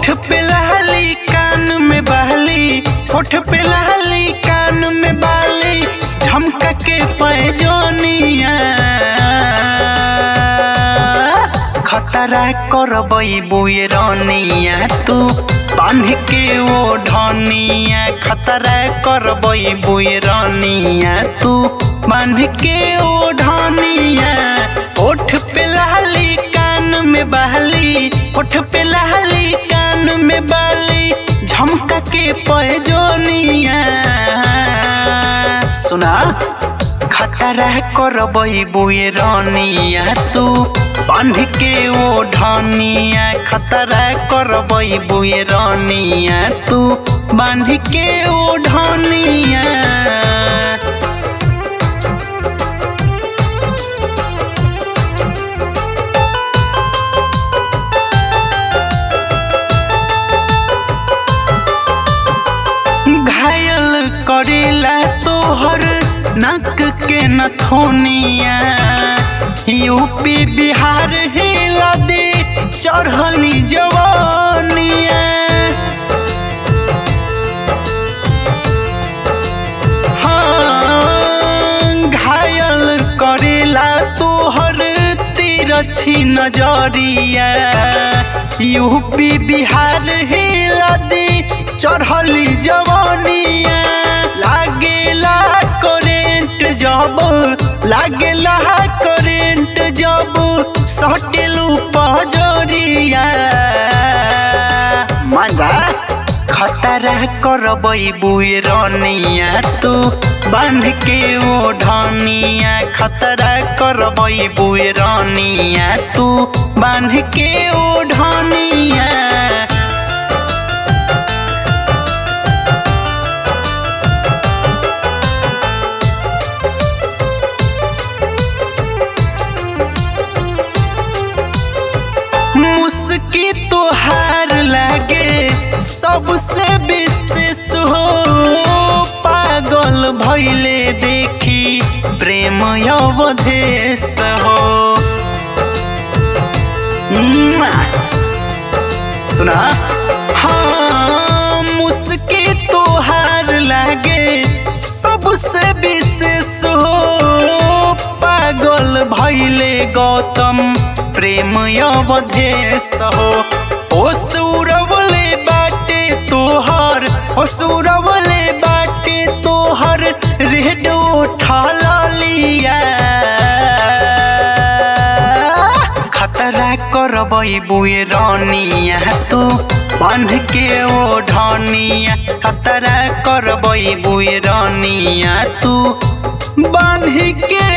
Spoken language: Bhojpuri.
होठ पे लाली कान में बाली, होठ पे लाली कान में बाली, झमका के पैजनिया खतरा करबई बुए रानिया तू बांध के वो ढनिया, खतरा करबई बुए रानिया तू बांध के वो ढनिया। होठ पे लाली कान में बाली, होठ पे लाली कान में बाली, झमका के पैजनिया सुना खतरा करबई बुए रानिया तू बांध के वो ढनिया, खतरा करबई बुए रानिया तू बांध के वो ढनिया। घायल करेला तोहर नाक के नथुनिया, यूपी बिहार हिला दे चढ़ली जवानिया। हाँ घायल करेला तोहर तिरछी नजरिया, यूपी बिहार हिला दे चढ़ली जवानिया। लागेला करेंट जब, लागेला करेंट जब सटेलू पजरिया मजा खतरा करबई बुए रानिया तू बांध के वो ढनिया, खतरा करबई बुए रानिया तू बांध के वो ढनिया। मुस्की तोहार लागे सबसे विशेष हो, पागल भइले देखी प्रेम अवधेश हो। सुना हाँ मुस्की तोहार लागे सबसे विशेष हो, पागल भइले गौतम प्रेम अवधेश हो। ओ सुरवले बाटे तोहर, ओ सुरवले बाटे तोहर रेड उठा लिया खतरा करबई बुए रानिया तू बांध के वो ढनिया, खतरा करबई बुए रानिया तू बांध के